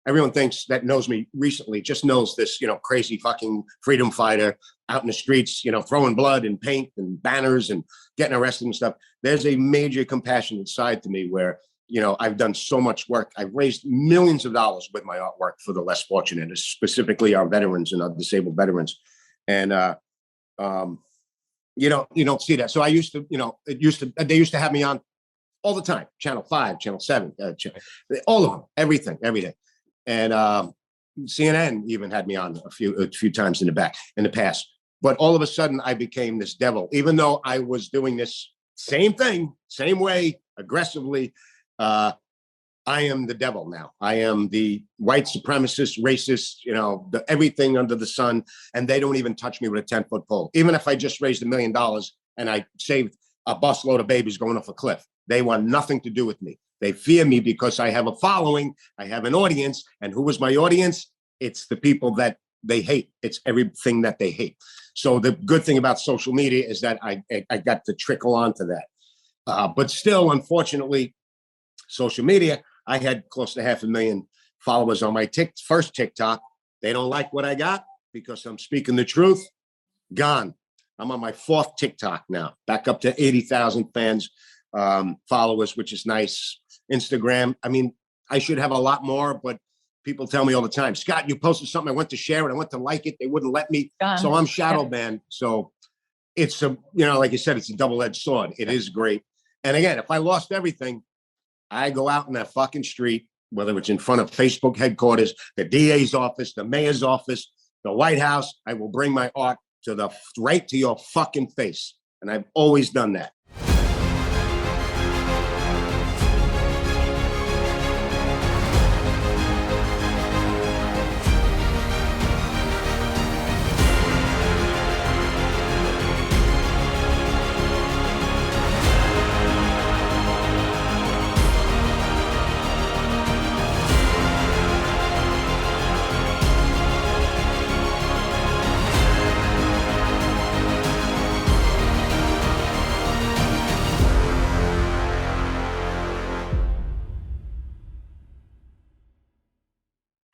everyone thinks that knows me recently just knows this, crazy fucking freedom fighter out in the streets, throwing blood and paint and banners and getting arrested and stuff. There's a major compassionate side to me where, I've done so much work. I've raised millions of dollars with my artwork for the less fortunate, specifically our veterans and our disabled veterans. And, you don't see that. So I used to, they used to have me on all the time, Channel 5, Channel 7, all of them, everything, every day. And CNN even had me on a few times in the past. But all of a sudden, I became this devil, even though I was doing this same thing, same way, aggressively. I am the devil now. I am the white supremacist, racist, everything under the sun. And they don't even touch me with a 10-foot pole. Even if I just raised $1 million and I saved a busload of babies going off a cliff, they want nothing to do with me. They fear me because I have a following, I have an audience. And who is my audience? It's the people that they hate. It's everything that they hate. So the good thing about social media is that I got to trickle onto that. But still, unfortunately, social media, I had close to 500,000 followers on my first TikTok. They don't like what I got because I'm speaking the truth. Gone. I'm on my 4th TikTok now, back up to 80,000 fans, followers, which is nice. Instagram, I mean, I should have a lot more, but people tell me all the time, Scott, you posted something, I went to share it, I went to like it, they wouldn't let me. So I'm shadow banned. So it's like you said, it's a double-edged sword. It is great. And again, if I lost everything, I go out in that fucking street, whether it's in front of Facebook headquarters, the DA's office, the mayor's office, the White House, I will bring my art right to your fucking face. And I've always done that.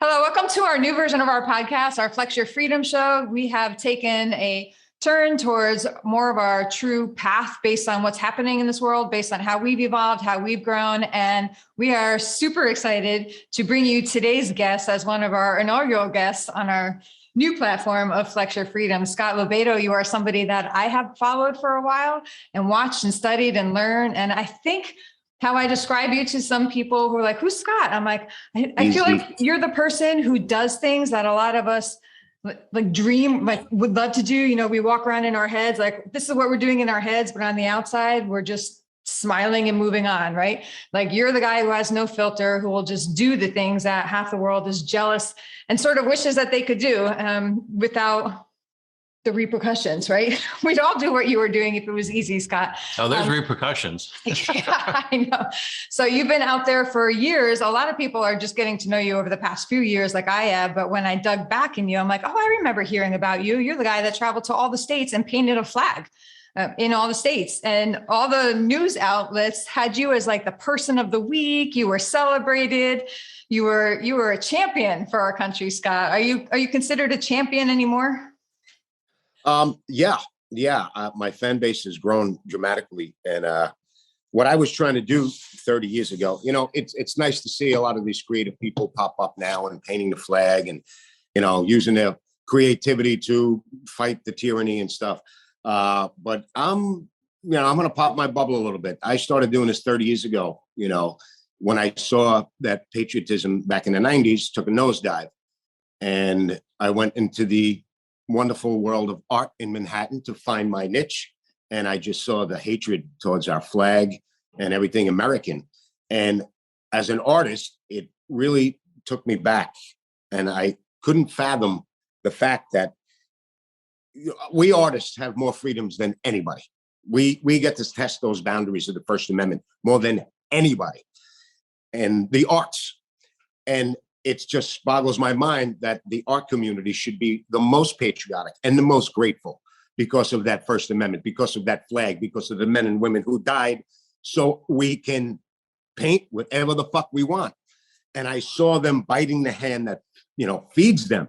Hello, welcome to our new version of our podcast, our Flex Your Freedom show. We have taken a turn towards more of our true path based on what's happening in this world, based on how we've evolved, how we've grown. And we are super excited to bring you today's guest as one of our inaugural guests on our new platform of Flex Your Freedom. Scott LoBaido, you are somebody that I have followed for a while and watched and studied and learned. And I think how I describe you to some people who are like, who's Scott? I'm like, I feel like you're the person who does things that a lot of us dream, would love to do. We walk around in our heads, like this is what we're doing in our heads, but on the outside, we're just smiling and moving on, right? Like you're the guy who has no filter, who will just do the things that half the world is jealous and sort of wishes that they could do without the repercussions, right? We'd all do what you were doing if it was easy, Scott. Oh, there's repercussions. Yeah, I know. So you've been out there for years. A lot of people are just getting to know you over the past few years like I have. But when I dug back in you, I'm like, oh, I remember hearing about you. You're the guy that traveled to all the states and painted a flag in all the states. And all the news outlets had you as like the person of the week. You were celebrated. You were a champion for our country, Scott. Are you considered a champion anymore? Yeah. My fan base has grown dramatically. And what I was trying to do 30 years ago, it's nice to see a lot of these creative people pop up now and painting the flag and, using their creativity to fight the tyranny and stuff. But I'm going to pop my bubble a little bit. I started doing this 30 years ago, when I saw that patriotism back in the 90s took a nosedive. And I went into the wonderful world of art in Manhattan to find my niche. And I just saw the hatred towards our flag and everything American. And as an artist, it really took me back. And I couldn't fathom the fact that we artists have more freedoms than anybody. We get to test those boundaries of the First Amendment more than anybody. And the arts. And it just boggles my mind that the art community should be the most patriotic and the most grateful because of that First Amendment, because of that flag, because of the men and women who died, so we can paint whatever the fuck we want. And I saw them biting the hand that, feeds them.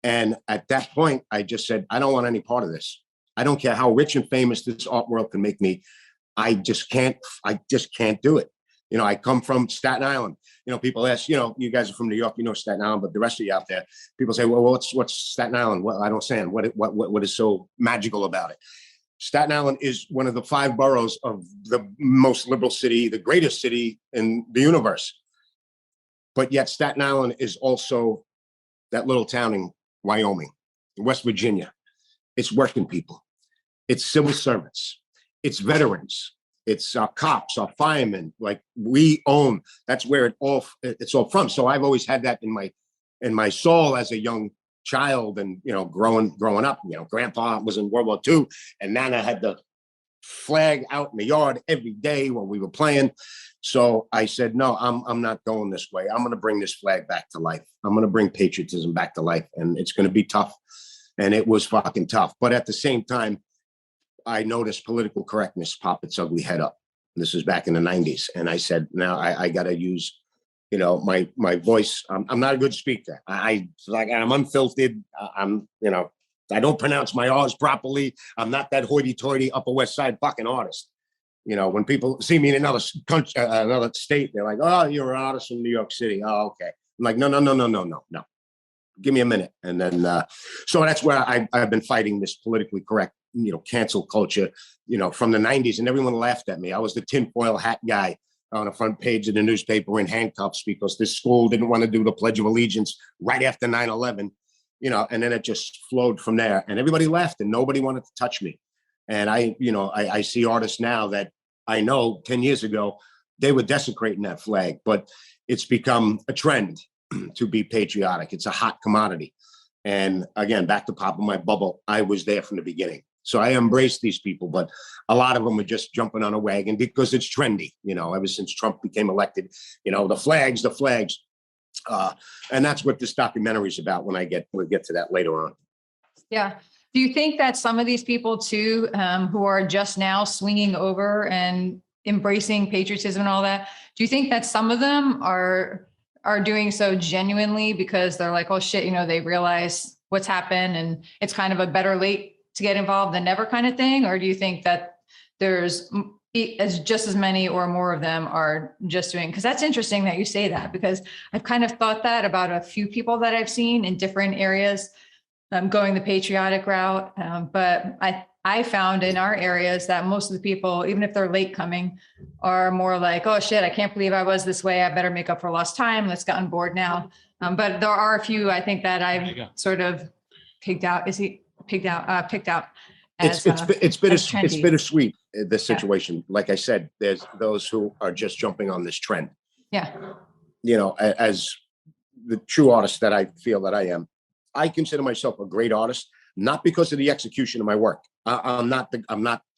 And at that point, I just said, I don't want any part of this. I don't care how rich and famous this art world can make me. I just can't do it. I come from Staten Island. People ask, you guys are from New York, Staten Island, but the rest of you out there, people say, well, what's Staten Island? Well, I don't understand. What is so magical about it? Staten Island is one of the 5 boroughs of the most liberal city, the greatest city in the universe. But yet Staten Island is also that little town in Wyoming, West Virginia. It's working people. It's civil servants. It's veterans. It's our cops, our firemen. Like we own. That's where it's all from. So I've always had that in my soul as a young child, and growing up. Grandpa was in World War II, and Nana had the flag out in the yard every day when we were playing. So I said, no, I'm not going this way. I'm going to bring this flag back to life. I'm going to bring patriotism back to life, and it's going to be tough. And it was fucking tough. But at the same time, I noticed political correctness pop its ugly head up. This was back in the 90s. And I said, now I got to use, my voice. I'm not a good speaker. I'm unfiltered. I don't pronounce my R's properly. I'm not that hoity-toity Upper West Side fucking artist. When people see me in another country, another state, they're like, oh, you're an artist from New York City. Oh, okay. I'm like, no. Give me a minute. And then, so that's where I've been fighting this politically correct, cancel culture, from the 90s. And everyone laughed at me. I was the tinfoil hat guy on the front page of the newspaper in handcuffs because this school didn't want to do the Pledge of Allegiance right after 9/11, and then it just flowed from there. And everybody left and nobody wanted to touch me. And I see artists now that I know 10 years ago, they were desecrating that flag, but it's become a trend to be patriotic. It's a hot commodity. And again, back to popping my bubble, I was there from the beginning. So I embraced these people, but a lot of them are just jumping on a wagon because it's trendy, ever since Trump became elected, the flags. And that's what this documentary is about we'll get to that later on. Yeah. Do you think that some of these people too, who are just now swinging over and embracing patriotism and all that, do you think that some of them are doing so genuinely because they're like, oh shit, they realize what's happened and it's kind of a better late to get involved than never kind of thing? Or do you think that there's just as many or more of them are just doing, because that's interesting that you say that, because I've kind of thought that about a few people that I've seen in different areas going the patriotic route. But I found in our areas that most of the people, even if they're late coming, are more like, oh shit, I can't believe I was this way. I better make up for lost time. Let's get on board now. But there are a few, I think, that I've sort of picked out. Picked out. It's bittersweet, this situation. Yeah. Like I said, there's those who are just jumping on this trend. Yeah. As the true artist that I feel that I am, I consider myself a great artist, not because of the execution of my work. I'm not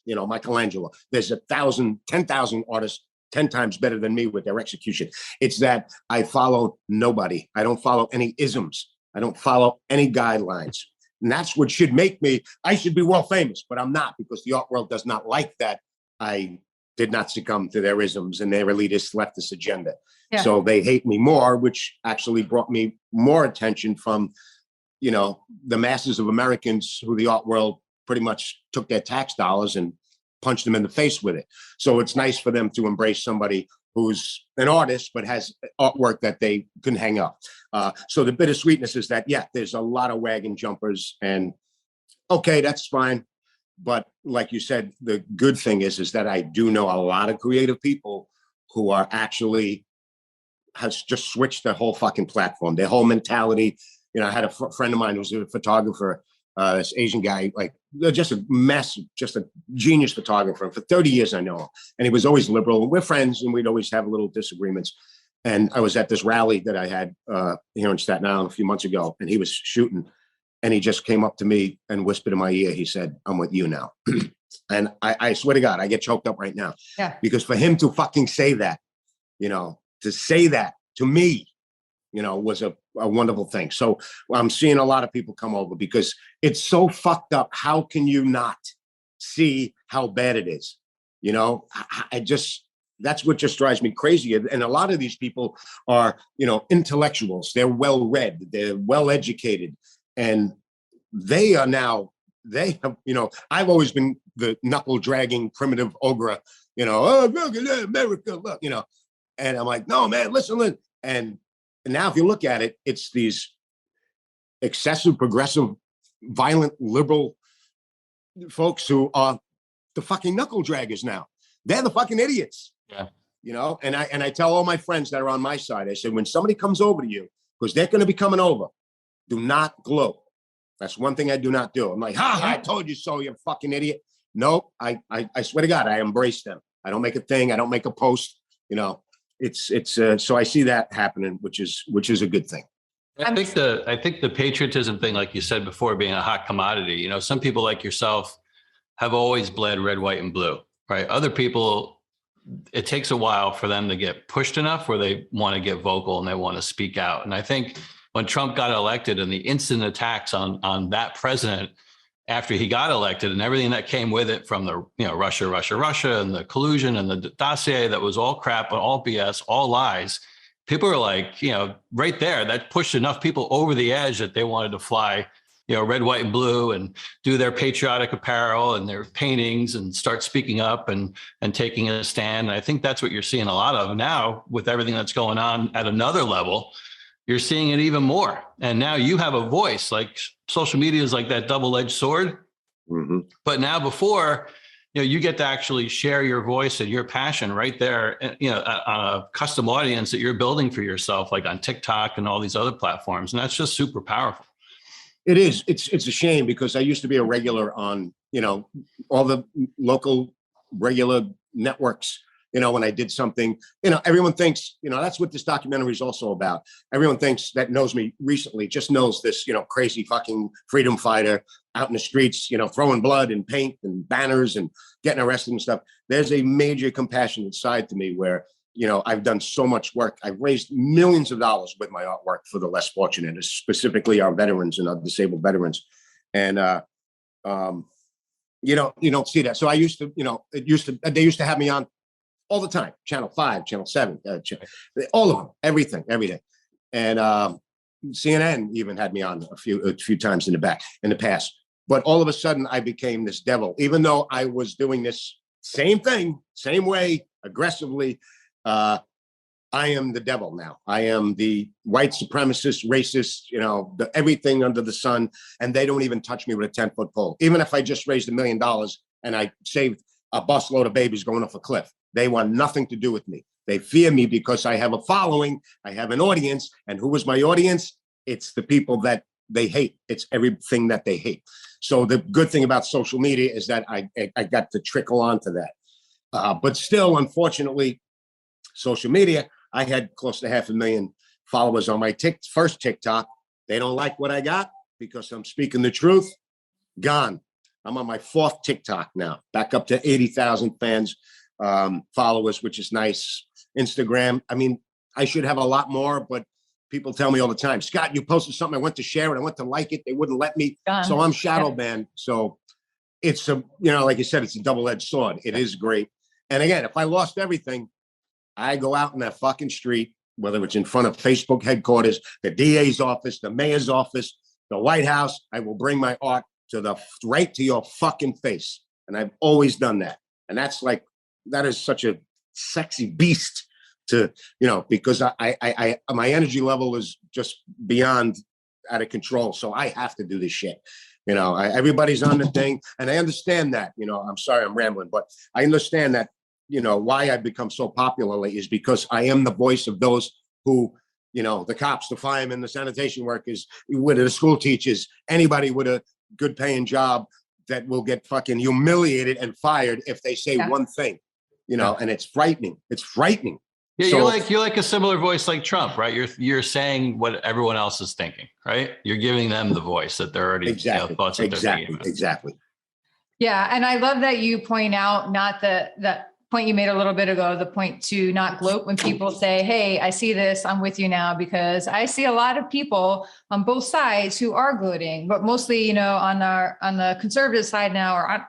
Michelangelo. There's 10,000 artists 10 times better than me with their execution. It's that I follow nobody. I don't follow any isms. I don't follow any guidelines. And that's what should make me, I should be world famous, but I'm not, because the art world does not like that. I did not succumb to their isms and their elitist leftist agenda. Yeah. So they hate me more, which actually brought me more attention from, the masses of Americans who the art world pretty much took their tax dollars and punched them in the face with it. So it's nice for them to embrace somebody who's an artist, but has artwork that they can hang up. So the bittersweetness is that, yeah, there's a lot of wagon jumpers, and okay, that's fine. But like you said, the good thing is that I do know a lot of creative people who are actually has just switched their whole fucking platform, their whole mentality. I had a friend of mine who was a photographer, this Asian guy, like just a genius photographer. For 30 years, I know him, and he was always liberal. And we're friends, and we'd always have little disagreements. And I was at this rally that I had here in Staten Island a few months ago, and he was shooting, and he just came up to me and whispered in my ear. He said, "I'm with you now." And I swear to God, I get choked up right now. Yeah. Because for him to fucking say that, to say that to me, was a wonderful thing. So I'm seeing a lot of people come over because it's so fucked up. How can you not see how bad it is? I just, That's what just drives me crazy. And a lot of these people are, intellectuals. They're well-read, they're well-educated, and they are now, they have, I've always been the knuckle-dragging primitive ogre, oh, look at that, America, look, and I'm like, no, man, listen. And now if you look at it, it's these excessive, progressive, violent, liberal folks who are the fucking knuckle draggers now. They're the fucking idiots. Yeah. And I tell all my friends that are on my side, I said, when somebody comes over to you, because they're going to be coming over, do not gloat. That's one thing I do not do. I'm like, I told you so, you fucking idiot. Nope. I swear to God, I embrace them. I don't make a thing. I don't make a post. So I see that happening, which is a good thing. I think the patriotism thing, like you said before, being a hot commodity, some people like yourself have always bled red, white, and blue, right? Other people, it takes a while for them to get pushed enough where they want to get vocal and they want to speak out. And I think when Trump got elected and the instant attacks on that president after he got elected and everything that came with it from the, Russia, and the collusion and the dossier that was all crap, all BS, all lies, people are like, right there, that pushed enough people over the edge that they wanted to fly, red, white, and blue and do their patriotic apparel and their paintings and start speaking up and taking a stand. And I think that's what you're seeing a lot of now with everything that's going on at another level. You're seeing it even more. And now you have a voice. Like social media is like that double-edged sword. Mm-hmm. But now before, you get to actually share your voice and your passion right there, on a custom audience that you're building for yourself, like on TikTok and all these other platforms. And that's just super powerful. It is. It's a shame because I used to be a regular on, all the local regular networks. When I did something, everyone thinks, that's what this documentary is also about. Everyone thinks that knows me recently just knows this, crazy fucking freedom fighter out in the streets, throwing blood and paint and banners and getting arrested and stuff. There's a major compassionate side to me where, I've done so much work. I've raised millions of dollars with my artwork for the less fortunate, specifically our veterans and our disabled veterans. And, you don't see that. So I used to, they used to have me on all the time, Channel 5, Channel 7, all of them, everything, every day. And CNN even had me on a few times in the past. But all of a sudden, I became this devil, even though I was doing this same thing, same way, aggressively. I am the devil now. I am the white supremacist, racist, everything under the sun. And they don't even touch me with a 10-foot pole. Even if I just raised $1 million and I saved a busload of babies going off a cliff, they want nothing to do with me. They fear me because I have a following, I have an audience. And who is my audience? It's the people that they hate. It's everything that they hate. So the good thing about social media is that I got to trickle onto that. But still, unfortunately, social media, I had close to 500,000 followers on my first TikTok. They don't like what I got because I'm speaking the truth. Gone. I'm on my 4th TikTok now, back up to 80,000 fans. Followers, which is nice. Instagram, I mean, I should have a lot more, but people tell me all the time, Scott, you posted something, I went to share it, I went to like it, they wouldn't let me. So I'm shadow banned. So it's like you said, it's a double-edged sword. It is great. And again, if I lost everything, I go out in that fucking street, whether it's in front of Facebook headquarters, the DA's office, the mayor's office, the White House, I will bring my art right to your fucking face. And I've always done that. And that is such a sexy beast to, because I my energy level is just beyond out of control. So I have to do this shit. Everybody's on the thing and I understand that, I'm sorry, I'm rambling, but I understand that, why I've become so popular lately is because I am the voice of those who, the cops, the firemen, the sanitation workers, with the school teachers, anybody with a good paying job that will get fucking humiliated and fired if they say one thing. And it's frightening. It's frightening. Yeah, you're like a similar voice like Trump, right? You're saying what everyone else is thinking, right? You're giving them the voice that they're already thoughts that they're thinking. Exactly. Yeah, and I love that you point out not the point you made a little bit ago, the point to not gloat when people say, hey, I see this, I'm with you now, because I see a lot of people on both sides who are gloating, but mostly, you know, on the conservative side now, or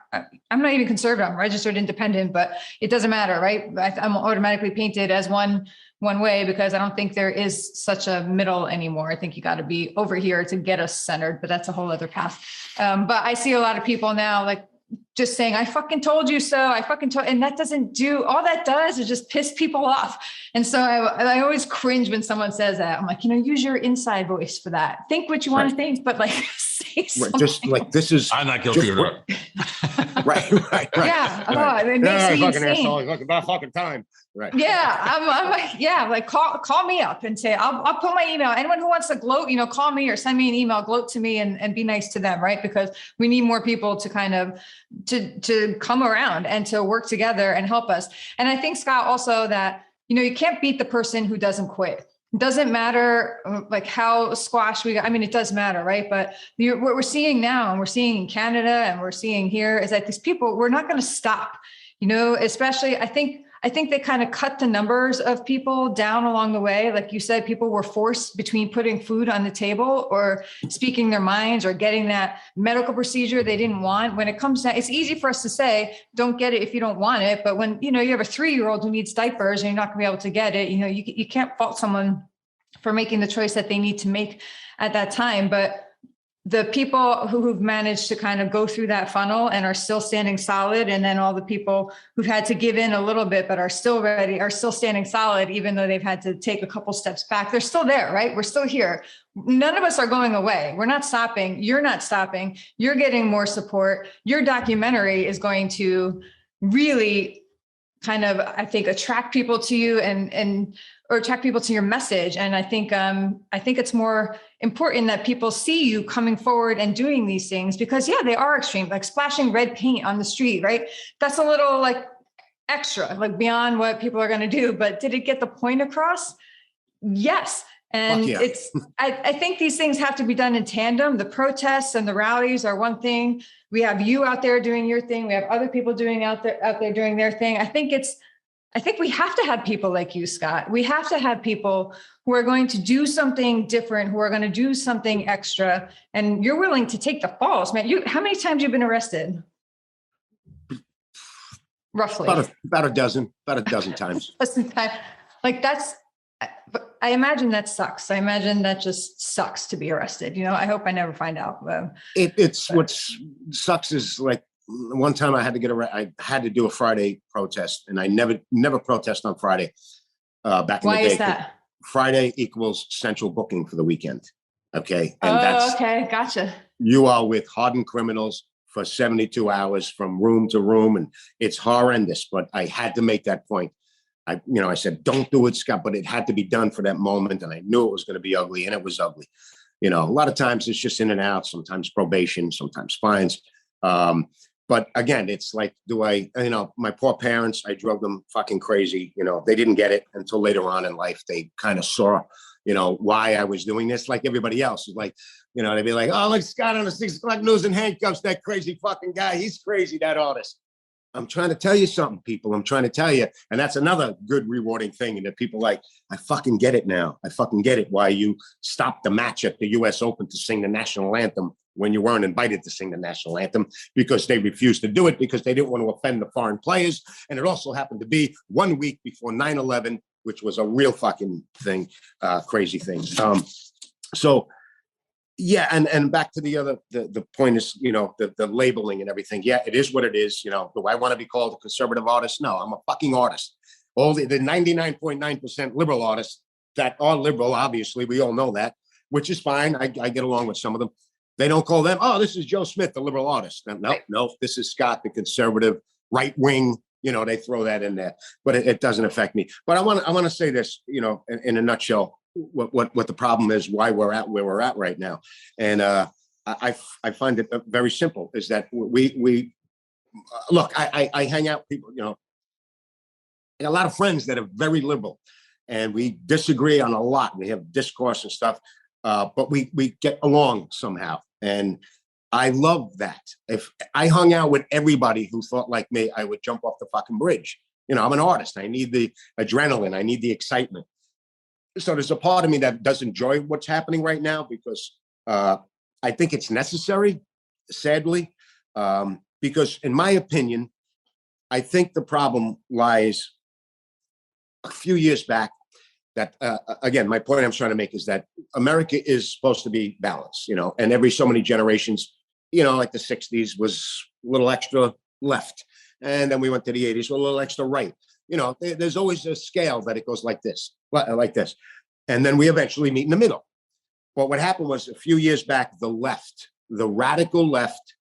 I'm not even conservative, I'm registered independent, but it doesn't matter, right? I'm automatically painted as one way because I don't think there is such a middle anymore. I think you got to be over here to get us centered, but that's a whole other path. But I see a lot of people now, like, just saying, I fucking told you so. And that doesn't do, all that does is just piss people off. And so I always cringe when someone says that. I'm like, you know, use your inside voice for that. Think what you want to think, but like say something. Just like, this is. I'm not guilty of that. Right. Yeah. Right. It makes me fucking insane. asshole. Fucking about fucking time. Right. Yeah. I'm like, yeah, like call me up and say, I'll put my email. Anyone who wants to gloat, you know, call me or send me an email, gloat to me and be nice to them. Right. Because we need more people to kind of, to come around and to work together and help us. And I think, Scott, also that, you know, you can't beat the person who doesn't quit. It doesn't matter like how squashed we got. I mean, it does matter, right? But what we're seeing now, and we're seeing in Canada and we're seeing here, is that these people, we're not going to stop, you know, especially I think they kind of cut the numbers of people down along the way. Like you said, people were forced between putting food on the table or speaking their minds or getting that medical procedure they didn't want. When it comes to, it's easy for us to say, don't get it if you don't want it. But when, you know, you have a 3-year-old who needs diapers and you're not gonna be able to get it, you know, you can't fault someone for making the choice that they need to make at that time. But the people who've managed to kind of go through that funnel and are still standing solid, and then all the people who've had to give in a little bit but are still ready, are still standing solid, even though they've had to take a couple steps back, they're still there, right? We're still here. None of us are going away. We're not stopping. You're not stopping. You're getting more support. Your documentary is going to really kind of, I think, attract people to you or attract people to your message. And I think it's more important that people see you coming forward and doing these things, because yeah, they are extreme, like splashing red paint on the street, right? That's a little like extra, like beyond what people are going to do. But did it get the point across? Yes. And yeah. I think these things have to be done in tandem. The protests and the rallies are one thing. We have you out there doing your thing. We have other people doing out there doing their thing. I think we have to have people like you, Scott. We have to have people who are going to do something different, who are going to do something extra. And you're willing to take the falls, man. How many times have you been arrested? Roughly. About a dozen times. Like I imagine that sucks. I imagine that just sucks to be arrested. You know, I hope I never find out. What sucks is like one time I had to get I had to do a Friday protest, and I never protest on Friday. Back in the day. Why is that? Friday equals central booking for the weekend. Okay. And okay. Gotcha. You are with hardened criminals for 72 hours from room to room. And it's horrendous, but I had to make that point. I said, don't do it, Scott, but it had to be done for that moment. And I knew it was going to be ugly, and it was ugly. You know, a lot of times it's just in and out, sometimes probation, sometimes fines. But again, it's like, my poor parents, I drove them fucking crazy. You know, they didn't get it until later on in life. They kind of saw, why I was doing this, like everybody else. Like, they'd be like, oh, look, Scott on the 6 o'clock news in handcuffs, that crazy fucking guy. He's crazy, that artist. I'm trying to tell you something, people. I'm trying to tell you. And that's another good, rewarding thing. And that people like, I fucking get it now. I fucking get it why you stopped the match at the US Open to sing the national anthem when you weren't invited to sing the national anthem, because they refused to do it because they didn't want to offend the foreign players. And it also happened to be 1 week before 9/11, which was a real fucking thing, crazy thing. So yeah, and back to the point is, the labeling and everything. Yeah, it is what it is. Do I want to be called a conservative artist? No, I'm a fucking artist. All the 99.9% liberal artists that are liberal, obviously, we all know that, which is fine. I get along with some of them. They don't call them, oh, this is Joe Smith, the liberal artist. No, this is Scott, the conservative right wing. They throw that in there, but it doesn't affect me. But I want to say this, in a nutshell, what the problem is, why we're at where we're at right now. And I find it very simple, is that we look, I hang out with people, a lot of friends that are very liberal, and we disagree on a lot. We have discourse and stuff, but we get along somehow. And I love that. If I hung out with everybody who thought like me, I would jump off the fucking bridge. I'm an artist. I need the adrenaline. I need the excitement. So there's a part of me that does enjoy what's happening right now because I think it's necessary, sadly, because in my opinion, I think the problem lies a few years back that, again, my point I'm trying to make is that America is supposed to be balanced, and every so many generations, like the 60s was a little extra left. And then we went to the 80s with a little extra right. There's always a scale that it goes like this. And then we eventually meet in the middle. But what happened was a few years back, the left, the radical left,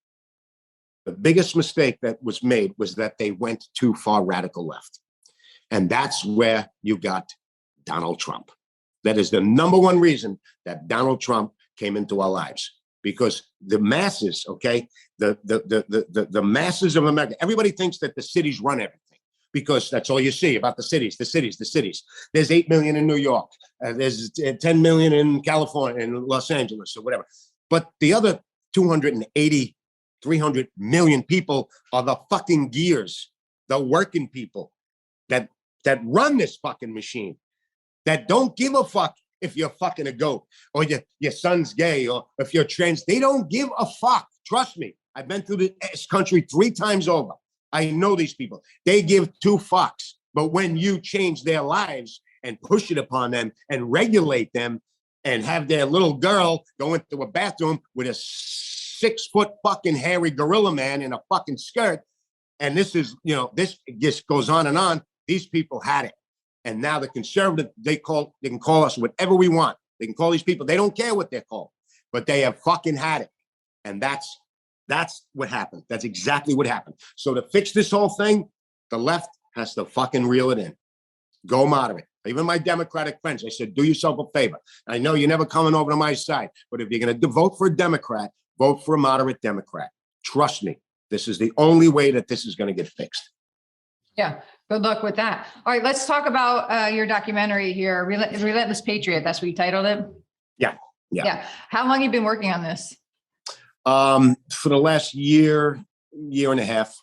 the biggest mistake that was made was that they went too far radical left. And that's where you got Donald Trump. That is the number one reason that Donald Trump came into our lives, because the masses, okay, the masses of America, everybody thinks that the cities run everything because that's all you see about the cities. There's 8 million in New York. There's 10 million in California and Los Angeles or whatever. But the other 280, 300 million people are the fucking gears, the working people that run this fucking machine, that don't give a fuck if you're fucking a goat or your son's gay or if you're trans. They don't give a fuck. Trust me. I've been through this country 3 times over. I know these people. They give 2 fucks. But when you change their lives and push it upon them and regulate them and have their little girl go into a bathroom with a 6-foot fucking hairy gorilla man in a fucking skirt, and this is, this just goes on and on. These people had it. And now the conservative, they can call us whatever we want. They can call these people. They don't care what they're called, but they have fucking had it. And that's what happened. That's exactly what happened. So to fix this whole thing, the left has to fucking reel it in. Go moderate. Even my Democratic friends, I said, do yourself a favor. I know you're never coming over to my side, but if you're going to vote for a Democrat, vote for a moderate Democrat. Trust me. This is the only way that this is going to get fixed. Yeah. Good luck with that. All right. Let's talk about your documentary here, Relentless Patriot. That's what you titled it. Yeah. How long have you been working on this? For the last year and a half.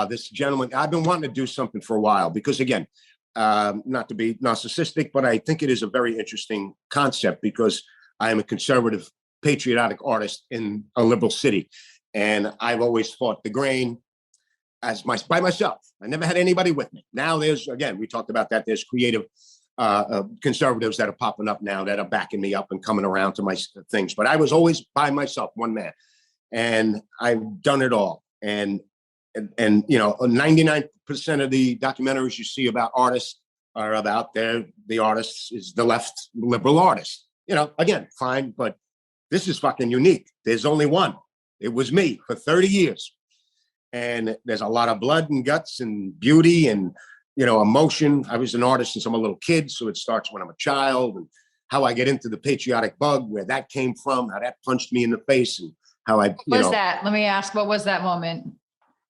This gentleman, I've been wanting to do something for a while because, again, not to be narcissistic, but I think it is a very interesting concept because I am a conservative, patriotic artist in a liberal city. And I've always fought the grain by myself. I never had anybody with me. Now there's, again, we talked about that. There's creative conservatives that are popping up now that are backing me up and coming around to my things. But I was always by myself, one man. And I've done it all. And 99% of the documentaries you see about artists are about the artists is the left liberal artist. Again, fine, but this is fucking unique. There's only one. It was me for 30 years. And there's a lot of blood and guts and beauty and, emotion. I was an artist since I'm a little kid, so it starts when I'm a child, and how I get into the patriotic bug, where that came from, how that punched me in the face, and how I, What was that? Let me ask, what was that moment?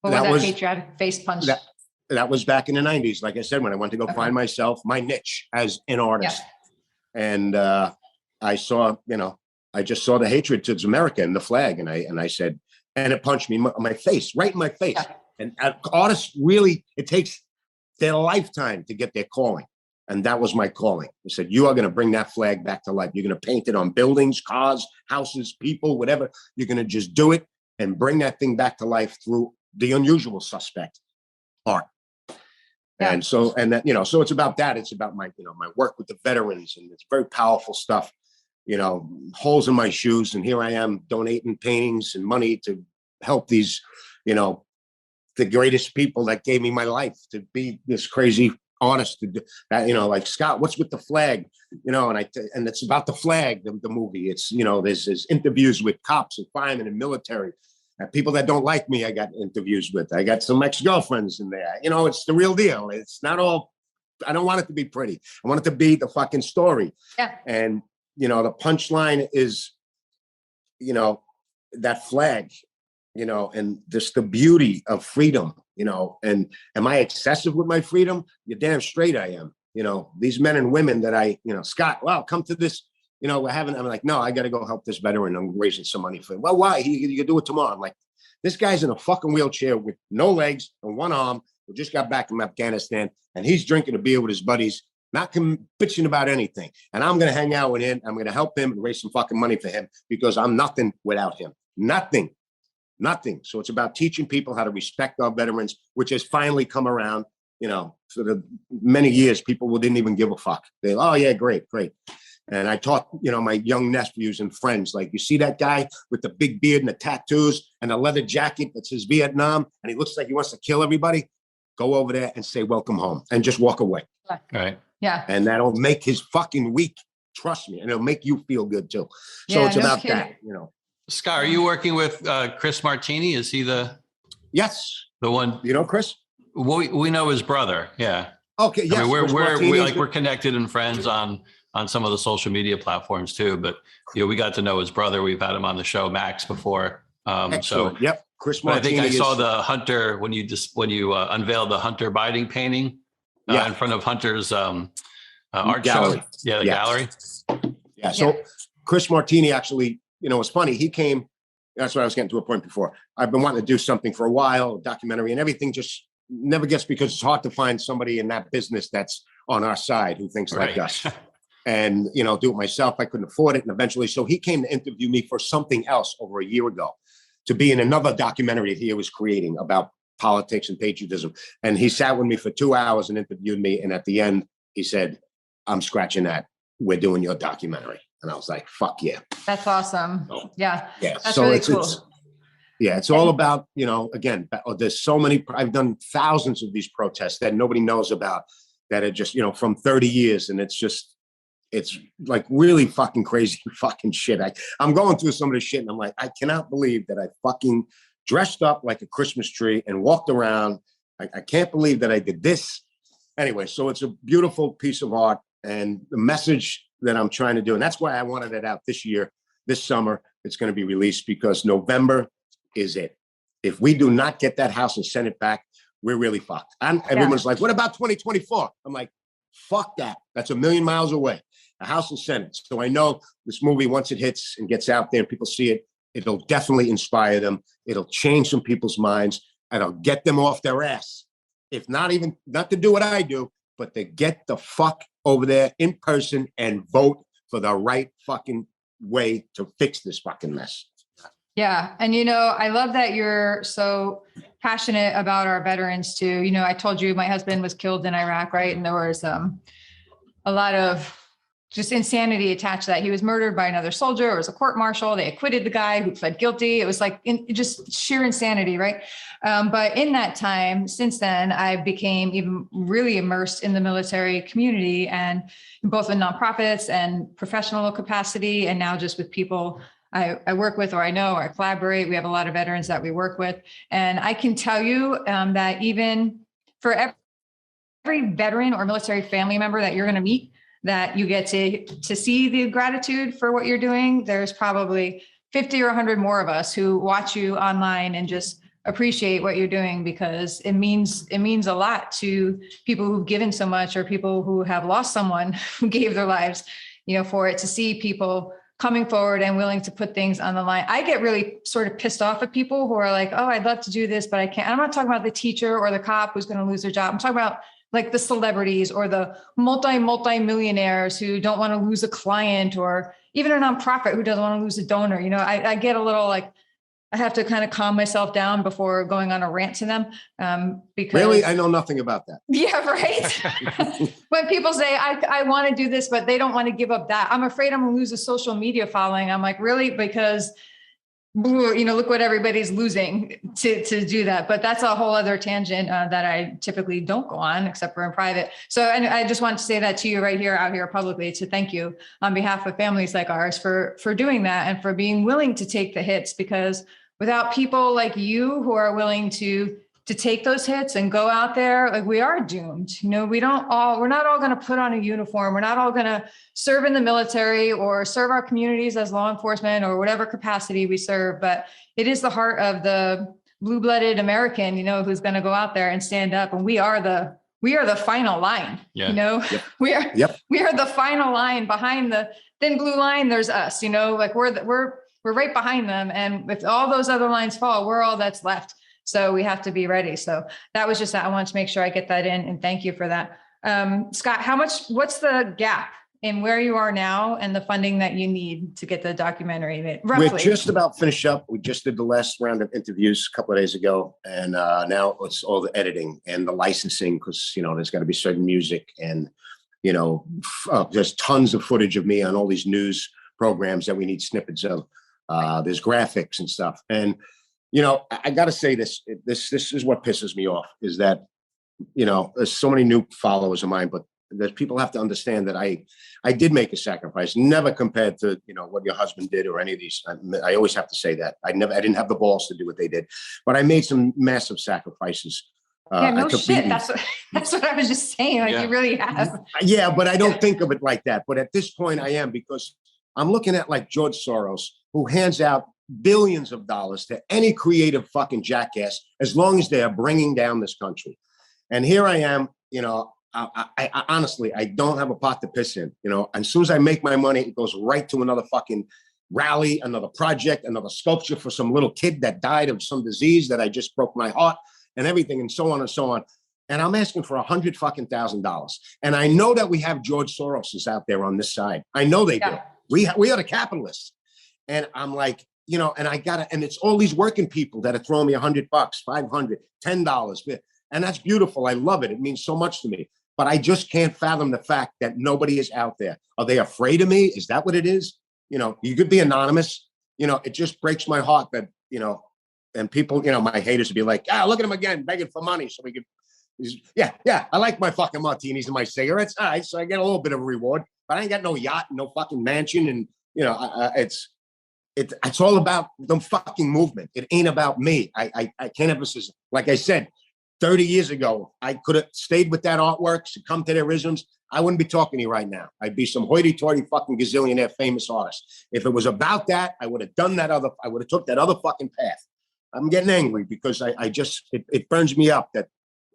What was that patriotic face punch? That was back in the 90s. Like I said, when I went to go find myself, my niche as an artist. Yeah. And I saw, I just saw the hatred towards America and the flag. And I said, and it punched me in my face, right in my face. Yeah. And artists really, it takes their lifetime to get their calling. And that was my calling. I said, you are going to bring that flag back to life. You're going to paint it on buildings, cars, houses, people, whatever. You're going to just do it and bring that thing back to life through the unusual suspect, art. Yeah. And so, so it's about that. It's about my, my work with the veterans, and it's very powerful stuff, holes in my shoes. And here I am donating paintings and money to help these, the greatest people that gave me my life to be this crazy artist to do that, like Scott, what's with the flag, and it's about the flag, the movie. It's, there's interviews with cops and firemen and military. People that don't like me, I got interviews with. I got some ex-girlfriends in there. It's the real deal. It's not all, I don't want it to be pretty. I want it to be the fucking story. Yeah. And, the punchline is, that flag, and just the beauty of freedom, and am I excessive with my freedom? You're damn straight I am. These men and women that Scott, wow, come to this. I'm like, no, I got to go help this veteran. I'm raising some money for him. Well, why? You can do it tomorrow. I'm like, this guy's in a fucking wheelchair with no legs and one arm, who just got back from Afghanistan, and he's drinking a beer with his buddies, not bitching about anything. And I'm going to hang out with him. I'm going to help him and raise some fucking money for him because I'm nothing without him. Nothing. So it's about teaching people how to respect our veterans, which has finally come around. You know, for the many years, people didn't even give a fuck. They, oh yeah, great. And I taught, you know, my young nephews and friends, like, you see that guy with the big beard and the tattoos and the leather jacket that says Vietnam, and he looks like he wants to kill everybody. Go over there and say, welcome home, and just walk away. Right. Yeah. And that'll make his fucking week. Trust me. And it'll make you feel good too. So Yeah, it's no about kidding. that, you know. Scott, are you working with Chris Martini? Is he the Yes. one? You know, Chris? We know his brother. Yeah. Okay. Yes. I mean, Chris we're Martini. like, we're connected and friends on some of the social media platforms too, but you know, we got to know his brother. We've had him on the show, Max, before. So yep. Chris but I Martini. think I saw the Hunter when you unveiled the Hunter Biding painting in front of Hunter's art gallery. show. Yeah, the gallery. Yeah. So Chris Martini actually, you know, it's funny. He came. That's what I was getting to a point before. I've been wanting to do something for a while, a documentary, and everything just never gets, because it's hard to find somebody in that business that's on our side who thinks like us. And, you know, do it myself. I couldn't afford it. And eventually, so he came to interview me for something else over a year ago, to be in another documentary that he was creating about politics and patriotism. And he sat with me for 2 hours and interviewed me. And at the end, he said, I'm scratching that. We're doing your documentary. And I was like, fuck yeah. That's awesome. So, yeah. Yeah. That's So really it's, cool. it's all about, you know, again, there's so many, I've done thousands of these protests that nobody knows about, that are just, you know, from 30 years. And it's like really fucking crazy fucking shit. I'm going through some of this shit and I'm like, I cannot believe that I fucking dressed up like a Christmas tree and walked around. I can't believe that I did this. Anyway, so it's a beautiful piece of art, and the message that I'm trying to do, and that's why I wanted it out this year, this summer. It's going to be released because November is it. If we do not get that House and Senate back, we're really fucked. And everyone's like, what about 2024? I'm like, fuck that. That's a million miles away. The House and Senate. So I know this movie, once it hits and gets out there and people see it, it'll definitely inspire them. It'll change some people's minds, and it'll get them off their ass. If not to do what I do, but to get the fuck over there in person and vote for the right fucking way to fix this fucking mess. Yeah. And, you know, I love that you're so passionate about our veterans too. You know, I told you my husband was killed in Iraq, right? And there was a lot of just insanity attached to that. He was murdered by another soldier. It was a court martial. They acquitted the guy who pled guilty. It was like just sheer insanity, right? But in that time, since then, I became even really immersed in the military community, and both in nonprofits and professional capacity, and now just with people I work with, or I know, or I collaborate. We have a lot of veterans that we work with. And I can tell you that even for every veteran or military family member that you're going to meet, that you get to see the gratitude for what you're doing, there's probably 50 or 100 more of us who watch you online and just appreciate what you're doing, because it means a lot to people who've given so much, or people who have lost someone who gave their lives, you know, for it, to see people coming forward and willing to put things on the line. I get really sort of pissed off at people who are like, oh, I'd love to do this, but I can't. I'm not talking about the teacher or the cop who's going to lose their job. I'm talking about like the celebrities or the multi-millionaires who don't want to lose a client, or even a nonprofit who doesn't want to lose a donor. You know, I get a little like, I have to kind of calm myself down before going on a rant to them. Because really, I know nothing about that. Yeah, right. When people say, I want to do this, but they don't want to give up that, I'm afraid I'm going to lose a social media following. I'm like, really? Because, you know, look what everybody's losing to do that. But that's a whole other tangent that I typically don't go on, except for in private. So, and I just want to say that to you right here, out here publicly, to thank you on behalf of families like ours for doing that, and for being willing to take the hits, because without people like you who are willing to take those hits and go out there, like, we are doomed. You know, we're not all going to put on a uniform. We're not all going to serve in the military or serve our communities as law enforcement or whatever capacity we serve. But it is the heart of the blue-blooded American, you know, who's going to go out there and stand up. And we are the final line. Yeah. You know, we are the final line. Behind the thin blue line, there's us, you know, like we're right behind them. And if all those other lines fall, we're all that's left. So we have to be ready. So that was just, I wanted to make sure I get that in, and thank you for that. Scott, what's the gap in where you are now and the funding that you need to get the documentary made? Roughly. We're just about finished up. We just did the last round of interviews a couple of days ago. And now it's all the editing and the licensing, because, there's got to be certain music and, there's tons of footage of me on all these news programs that we need snippets of. There's graphics and stuff. And, I got to say this is what pisses me off, is that, there's so many new followers of mine, but that people have to understand that I did make a sacrifice, never compared to, what your husband did or any of these. I always have to say that I didn't have the balls to do what they did, but I made some massive sacrifices. Yeah, no shit. That's what I was just saying. Like, you really have. Yeah, but I don't think of it like that. But at this point I am, because I'm looking at like George Soros, who hands out billions of dollars to any creative fucking jackass, as long as they are bringing down this country. And here I am, I honestly, I don't have a pot to piss in, as soon as I make my money, it goes right to another fucking rally, another project, another sculpture for some little kid that died of some disease that I just broke my heart, and everything, and so on and so on. And I'm asking for $100,000. And I know that we have George Soros out there on this side. I know they do. We are the capitalists. And I'm like, and it's all these working people that are throwing me $100, $500, $10. And that's beautiful. I love it. It means so much to me. But I just can't fathom the fact that nobody is out there. Are they afraid of me? Is that what it is? You could be anonymous. It just breaks my heart that, and people, my haters would be like, look at him again, begging for money so we can. Yeah. I like my fucking martinis and my cigarettes. All right. So I get a little bit of a reward, but I ain't got no yacht, no fucking mansion. And, it's all about the fucking movement. It ain't about me. I can't emphasize, like I said, 30 years ago, I could have stayed with that artwork, succumbed to their isms. I wouldn't be talking to you right now. I'd be some hoity-toity fucking gazillionaire famous artist. If it was about that, I would have done I would have took that other fucking path. I'm getting angry because it burns me up that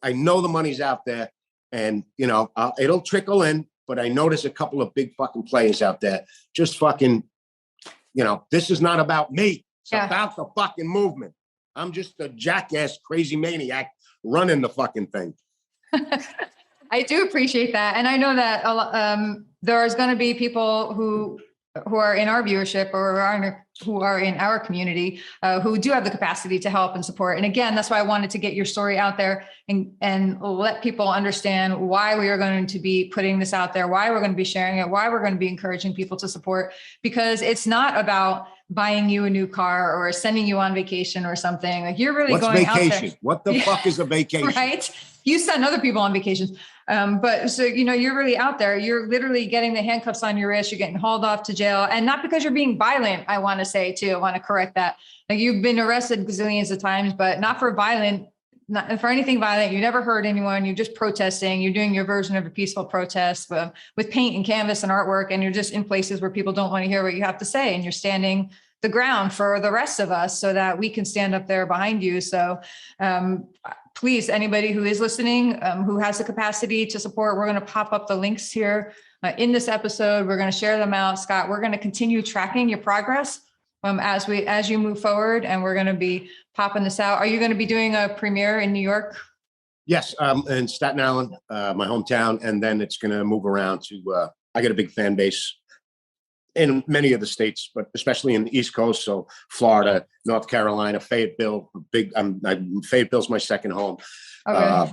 I know the money's out there, and, it'll trickle in, but I know there's a couple of big fucking players out there just fucking, this is not about me. It's about the fucking movement. I'm just a jackass, crazy maniac running the fucking thing. I do appreciate that. And I know that there's going to be people who are in our viewership or who are in our community who do have the capacity to help and support. And again, that's why I wanted to get your story out there and let people understand why we are going to be putting this out there, why we're going to be sharing it, why we're going to be encouraging people to support, because it's not about buying you a new car or sending you on vacation or something. Like, you're really going vacation? out there. What the fuck is a vacation? Right? You send other people on vacations. But so, you're really out there. You're literally getting the handcuffs on your wrist. You're getting hauled off to jail, and not because you're being violent. I want to say too, I want to correct that. Like, you've been arrested gazillions of times, but not for not for anything violent. You never hurt anyone. You're just protesting. You're doing your version of a peaceful protest with paint and canvas and artwork. And you're just in places where people don't want to hear what you have to say. And you're standing the ground for the rest of us so that we can stand up there behind you. So please, anybody who is listening, who has the capacity to support, we're going to pop up the links here in this episode. We're going to share them out. Scott, we're going to continue tracking your progress as you move forward, and we're going to be popping this out. Are you going to be doing a premiere in New York? Yes, in Staten Island, my hometown, and then it's going to move around to. I got a big fan base in many of the states, but especially in the East Coast. So Florida, North Carolina, Fayetteville, Fayetteville's my second home. Okay.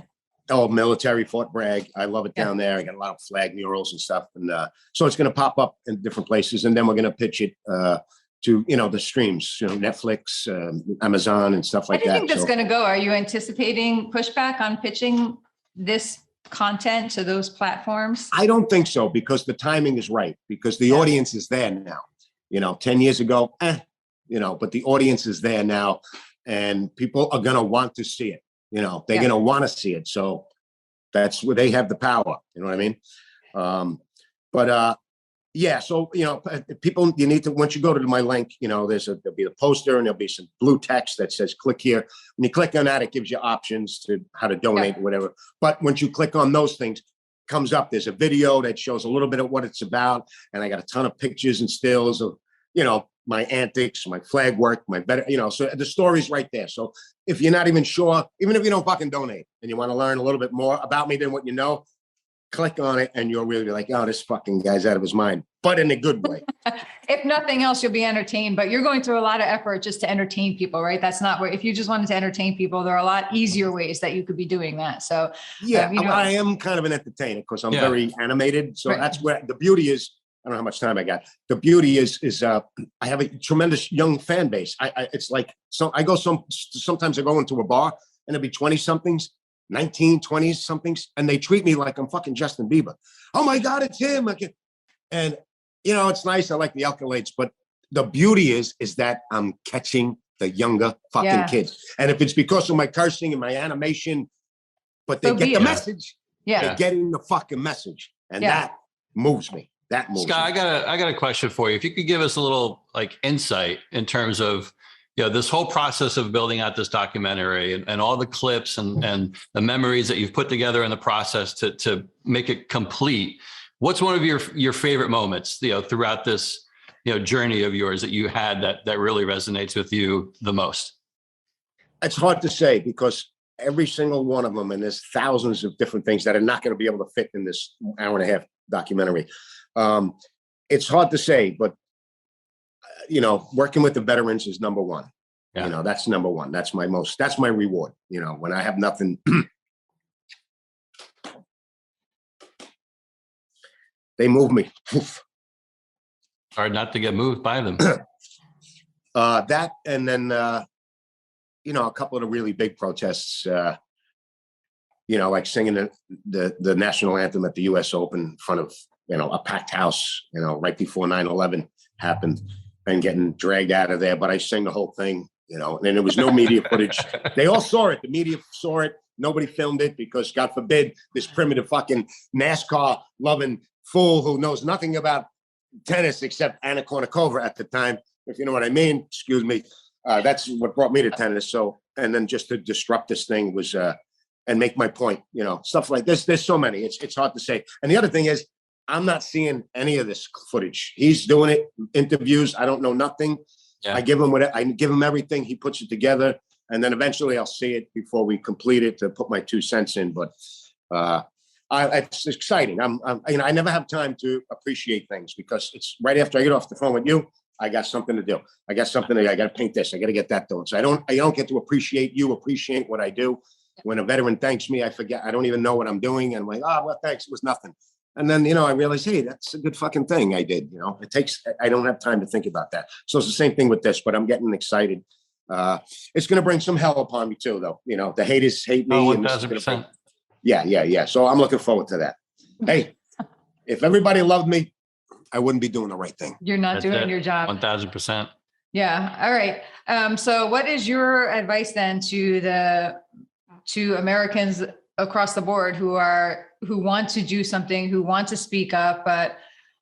Military, Fort Bragg. I love it down there. I got a lot of flag murals and stuff. And so it's going to pop up in different places. And then we're going to pitch it to, the streams, Netflix, Amazon and stuff like that. How do you think that's going to go? Are you anticipating pushback on pitching this content to those platforms? I don't think so, because the timing is right, because the audience is there now. 10 years ago, but the audience is there now, and people are going to want to see it. They're going to want to see it. So that's where they have the power. You know what I mean? So, people, you need to, once you go to my link, there'll be a poster and there'll be some blue text that says click here. When you click on that, it gives you options to how to donate or whatever. But once you click on those things, comes up, there's a video that shows a little bit of what it's about. And I got a ton of pictures and stills of, my antics, my flag work, my better, so the story's right there. So if you're not even sure, even if you don't fucking donate and you want to learn a little bit more about me than what you know, click on it and you'll really be like, oh, this fucking guy's out of his mind, but in a good way. If nothing else, you'll be entertained, but you're going through a lot of effort just to entertain people, right? That's not where, if you just wanted to entertain people, there are a lot easier ways that you could be doing that. So yeah, I am kind of an entertainer because I'm very animated. So that's where the beauty is. I don't know how much time I got. The beauty is I have a tremendous young fan base. It's like, so I go sometimes I go into a bar and there'll be 20 somethings, 19, 20 somethings, and they treat me like I'm fucking Justin Bieber. Oh my God, it's him. And it's nice. I like the accolades, but the beauty is that I'm catching the younger fucking kids. And if it's because of my cursing and my animation, but they get the message. Yeah. They're getting the fucking message. And that moves me. Scott, I got a question for you. If you could give us a little insight in terms of, this whole process of building out this documentary and all the clips and the memories that you've put together in the process to make it complete. What's one of your favorite moments, throughout this, journey of yours that you had that really resonates with you the most? It's hard to say because every single one of them, and there's thousands of different things that are not going to be able to fit in this hour and a half documentary. It's hard to say, but working with the veterans is number one. Yeah. That's number one. That's my reward. When I have nothing, they move me. Hard not to get moved by them. That, and then, a couple of the really big protests, like singing the national anthem at the US Open in front of, a packed house, right before 9/11 happened, and getting dragged out of there. But I sang the whole thing, and there was no media footage. They all saw it. The media saw it. Nobody filmed it because, God forbid, this primitive fucking NASCAR loving fool who knows nothing about tennis except Anna Kournikova at the time, if you know what I mean. Excuse me. That's what brought me to tennis. So, and then just to disrupt this thing was, and make my point, stuff like this. There's so many. It's hard to say. And the other thing is, I'm not seeing any of this footage. He's doing it, interviews. I don't know nothing. Yeah. I give him everything. He puts it together, and then eventually I'll see it before we complete it to put my 2 cents in. But it's exciting. I never have time to appreciate things because it's right after I get off the phone with you. I got something to do. I got to paint this. I got to get that done. So I don't get to appreciate what I do. When a veteran thanks me, I forget. I don't even know what I'm doing. And I'm like, oh, well, thanks. It was nothing. And then, I realize, hey, that's a good fucking thing I did. I don't have time to think about that. So it's the same thing with this, but I'm getting excited. It's going to bring some hell upon me too, though. The haters hate me. 1,000%. Yeah. So I'm looking forward to that. Hey, if everybody loved me, I wouldn't be doing the right thing. You're not doing your job. 1,000%. Yeah. All right. So what is your advice then to Americans across the board who want to do something, who want to speak up, but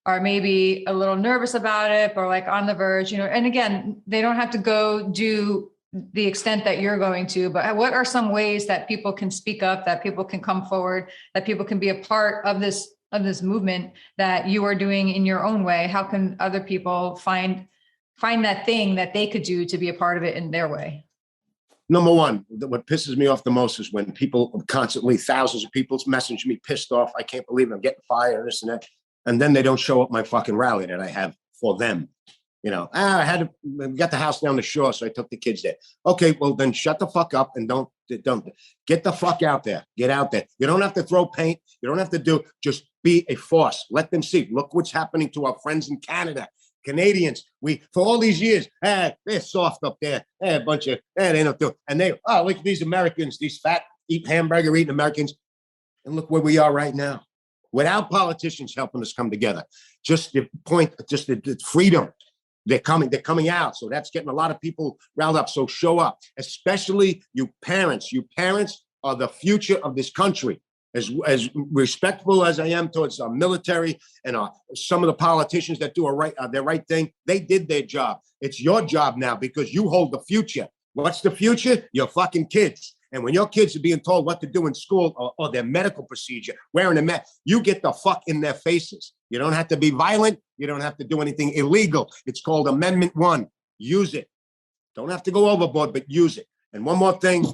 are maybe a little nervous about it or on the verge, and again, they don't have to go do the extent that you're going to, but what are some ways that people can speak up, that people can come forward, that people can be a part of this movement that you are doing in your own way? How can other people find that thing that they could do to be a part of it in their way? Number one, what pisses me off the most is when people constantly, thousands of people message me pissed off. I can't believe I'm getting fired, this and that. And then they don't show up my fucking rally that I have for them. We got the house down the shore, so I took the kids there. Okay, well then shut the fuck up and don't get the fuck out there. Get out there. You don't have to throw paint. You don't have to just be a force. Let them see. Look what's happening to our friends in Canada. Canadians, for all these years, they're soft up there. A bunch of, they don't do. And look at these Americans, these fat, hamburger eating Americans. And look where we are right now. Without politicians helping us come together. Just the freedom. They're coming out. So that's getting a lot of people riled up. So show up, especially you parents. You parents are the future of this country. As respectful as I am towards our military and some of the politicians that do their right thing, they did their job. It's your job now because you hold the future. What's the future? Your fucking kids. And when your kids are being told what to do in school or their medical procedure, wearing a mask, you get the fuck in their faces. You don't have to be violent. You don't have to do anything illegal. It's called Amendment 1. Use it. Don't have to go overboard, but use it. And one more thing,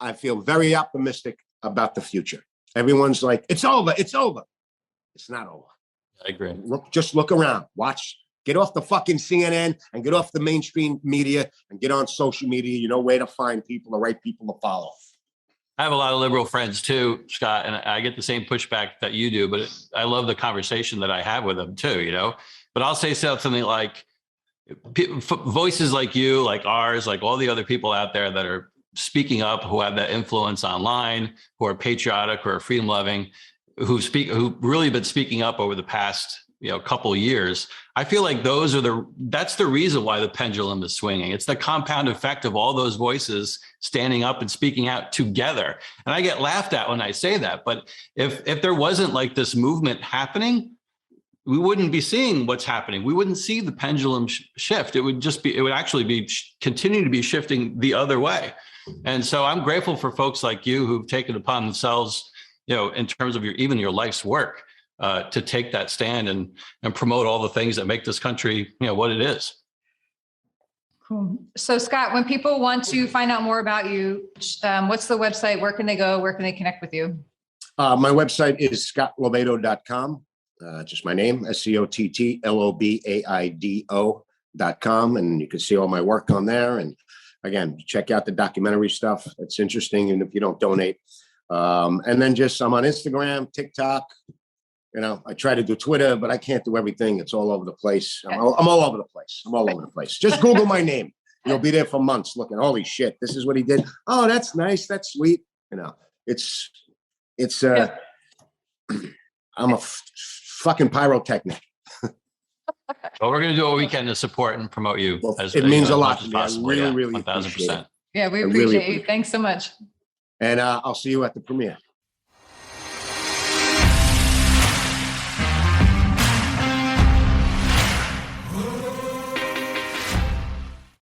I feel very optimistic about the future. Everyone's like, it's over. It's over. It's not over. I agree. Just look around. Watch. Get off the fucking CNN and get off the mainstream media and get on social media. You know where to find people, the right people to follow. I have a lot of liberal friends too, Scott, and I get the same pushback that you do, but I love the conversation that I have with them too, you know. But I'll say something like voices like you, like ours, like all the other people out there that are speaking up, who have that influence online, who are patriotic, who are freedom loving, who really been speaking up over the past, couple of years. I feel like that's the reason why the pendulum is swinging. It's the compound effect of all those voices standing up and speaking out together. And I get laughed at when I say that, but if there wasn't like this movement happening, we wouldn't be seeing what's happening. We wouldn't see the pendulum shift. It would actually be continue to be shifting the other way. And so I'm grateful for folks like you who've taken upon themselves, in terms of your life's work, to take that stand and promote all the things that make this country, what it is. Cool. So Scott, when people want to find out more about you, what's the website? Where can they go? Where can they connect with you? My website is scottlobaido.com. Just my name, SCOTTLOBAIDO.com. And you can see all my work on there. And again, check out the documentary stuff. It's interesting. And if you don't donate, and then I'm on Instagram, TikTok. I try to do Twitter, but I can't do everything. It's all over the place. I'm all over the place. I'm all over the place. Just Google my name. You'll be there for months looking, holy shit, this is what he did. Oh, that's nice. That's sweet. It's I'm a fucking pyrotechnic. Well, we're going to do what we can to support and promote you. Well, it means a lot to me. I really, really 1,000%. Yeah, we appreciate you. Thanks so much. And I'll see you at the premiere.